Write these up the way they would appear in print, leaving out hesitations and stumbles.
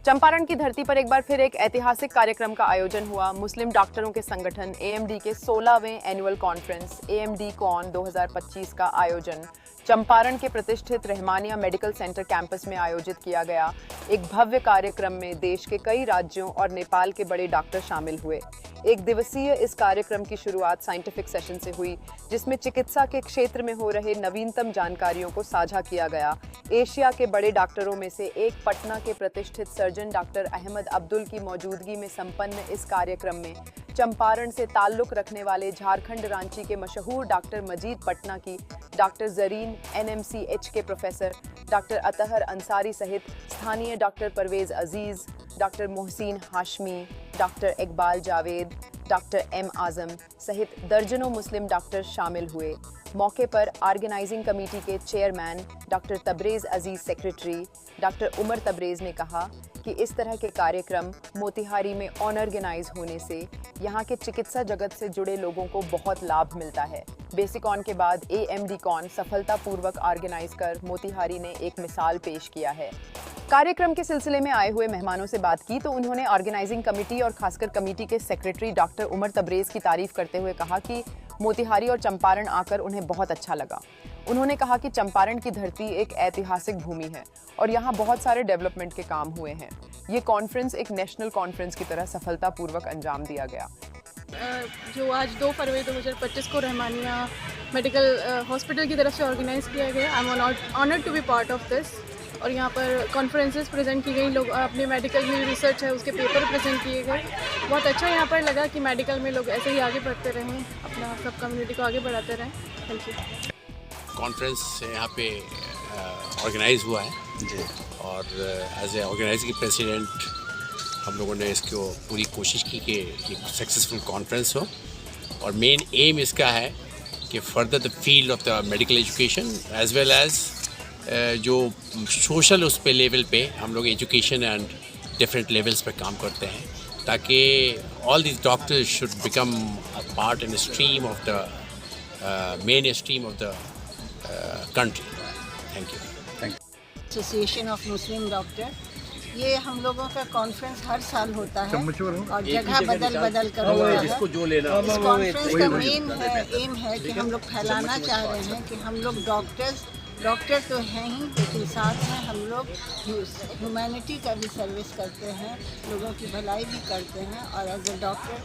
चंपारण की धरती पर एक बार फिर एक ऐतिहासिक कार्यक्रम का आयोजन हुआ। मुस्लिम डॉक्टरों के संगठन एएमडी के 16वें एनुअल कॉन्फ्रेंस एएमडी कॉन 2025 का आयोजन चंपारण के प्रतिष्ठित रहमानिया मेडिकल सेंटर कैंपस में आयोजित किया गया। एक भव्य कार्यक्रम में देश के कई राज्यों और नेपाल के बड़े डॉक्टर शामिल हुए। एक दिवसीय इस कार्यक्रम की शुरुआत साइंटिफिक सेशन से हुई, जिसमें चिकित्सा के क्षेत्र में हो रहे नवीनतम जानकारियों को साझा किया गया। एशिया के बड़े डॉक्टरों में से एक पटना के प्रतिष्ठित सर्जन डॉक्टर अहमद अब्दुल की मौजूदगी में संपन्न इस कार्यक्रम में चंपारण से ताल्लुक रखने वाले झारखंड रांची के मशहूर डॉक्टर मजीद पटना की, डॉक्टर जरीन एनएमसीएच के प्रोफेसर डॉक्टर अतहर अंसारी सहित स्थानीय doctor Parvez Aziz, doctor Mohsin Hashmi, doctor Iqbal Javed, doctor M Azam सहित दर्जनों मुस्लिम डॉक्टर शामिल हुए। मौके पर ऑर्गेनाइजिंग कमेटी के chairman doctor Tabrez Aziz secretary doctor Umar Tabrez ने कहा कि इस तरह के कार्यक्रम मोतिहारी में ऑर्गेनाइज होने से यहाँ के चिकित्सा जगत से जुड़े लोगों को बहुत लाभ मिलता है। बेसिक ऑन के बाद एएमडी कॉन सफलतापूर्वक ऑर्गेनाइज कर मोतिहारी ने एक मिसाल पेश किया है। कार्यक्रम के सिलसिले में आए हुए मेहमानों से बात की तो उन्होंने ऑर्गेनाइजिंग कमेटी और खासकर कमेटी के सेक्रेटरी डॉक्टर उमर तबरेज की तारीफ करते हुए कहा कि मोतिहारी और चंपारण आकर उन्हें बहुत अच्छा लगा। उन्होंने कहा कि चंपारण की धरती एक ऐतिहासिक भूमि है और यहाँ बहुत सारे डेवलपमेंट के काम हुए हैं। ये कॉन्फ्रेंस एक नेशनल कॉन्फ्रेंस की तरह सफलतापूर्वक अंजाम दिया गया। जो आज 2 फरवरी 2025 को रहमानिया मेडिकल हॉस्पिटल की तरफ से ऑर्गेनाइज किया गया। I am honoured to be part of this. और यहाँ पर कॉन्फ्रेंसेस प्रेजेंट की गई, लोग अपने मेडिकल में रिसर्च है उसके पेपर प्रेजेंट किए गए। बहुत अच्छा यहाँ पर लगा कि मेडिकल में लोग ऐसे ही आगे बढ़ते रहें, अपना सब कम्युनिटी को आगे बढ़ाते रहें। Thank you. कॉन्फ्रेंस यहाँ पे ऑर्गेनाइज हुआ है जी, और एज ए ऑर्गेनाइजिंग प्रेसिडेंट हम लोगों ने इसको पूरी कोशिश की कि एक सक्सेसफुल कॉन्फ्रेंस हो। और मेन एम इसका है कि further the field of the medical education as well as जो सोशल उस पे लेवल पे हम लोग एजुकेशन एंड डिफरेंट लेवल्स पे काम करते हैं, ताकि all this doctors should become a part in stream of the main stream of the country. Thank you. Association of Muslim doctor, ये हम लोगों का कॉन्फ्रेंस हर साल होता है और जगह बदल कर होता है। इस कॉन्फ्रेंस का मेन एम है कि हम लोग फैलाना चाह रहे हैं कि हम लोग डॉक्टर तो हैं ही, लेकिन साथ में हम लोग ह्यूमैनिटी का भी सर्विस करते हैं, लोगों की भलाई भी करते हैं और एज ए डॉक्टर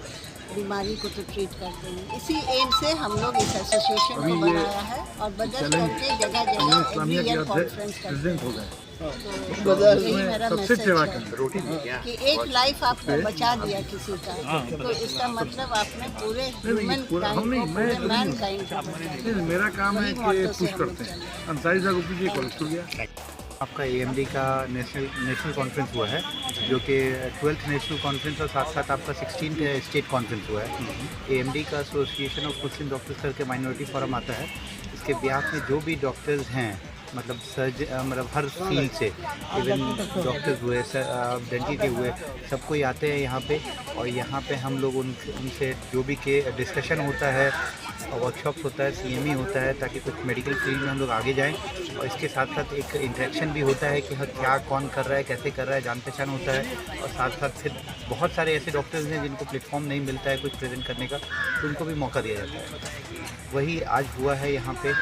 बीमारी को तो ट्रीट करते हैं। इसी एम से हम लोग इस एसोसिएशन को बनाया है और बदल करके जगह एवरी ईयर कॉन्फ्रेंस करते हैं। तो यही मेरा मैसेज है कि एक लाइफ आपने बचा दिया किसी का, तो इसका मतलब आपने पूरे ह्यूमन काइंड को, पूरे मैन काइंड को बचा दिया। मेरा काम है कि पुश करते हैं। अंसारी साहब को पूछिए, कोलेस्ट्रॉल गया। आपका एएमडी का नेशनल कॉन्फ्रेंस हुआ है, जो कि 12th नेशनल कॉन्फ्रेंस और साथ साथ आपका 16th स्टेट कॉन्फ्रेंस हुआ है। एएमडी का एसोसिएशन ऑफ मुस्लिम डॉक्टर्स करके माइनॉरिटी फोरम आता है। इसके ब्याह में जो भी डॉक्टर्स हैं, मतलब मतलब हर फील्ड से, इवन डॉक्टर्स हुए, डेंटिस्ट हुए, सब कोई आते हैं यहाँ पे। और यहाँ पे हम लोग उनसे जो भी के डिस्कशन होता है, वर्कशॉप होता है, सीएमई होता है, ताकि कुछ मेडिकल फील्ड में हम लोग आगे जाएं। और इसके साथ साथ एक इंटरेक्शन भी होता है कि क्या कौन कर रहा है, कैसे कर रहा है, जान पहचान होता है। और साथ साथ फिर बहुत सारे ऐसे डॉक्टर्स हैं जिनको प्लेटफॉर्म नहीं मिलता है कुछ प्रेजेंट करने का, तो उनको भी मौका दिया जाता है। वही आज हुआ है यहाँ पे।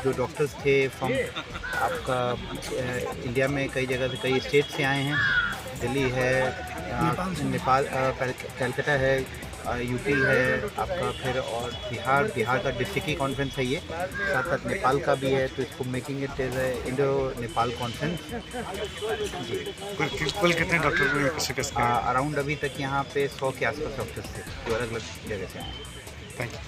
जो डॉक्टर्स थे फ्रॉम आपका इंडिया में कई जगह से, कई स्टेट से आए हैं। दिल्ली है, नेपाल, कलकत्ता है, यूपी है आपका, फिर और बिहार का डिस्ट्रिक्ट कॉन्फ्रेंस है ये, साथ साथ नेपाल का भी है। तो इसको making it as Indo Nepal conference ji. कुल कितने डॉक्टर अराउंड अभी तक यहाँ पे 100 के आसपास डॉक्टर्स थे जो अलग अलग जगह से आए। Thank you.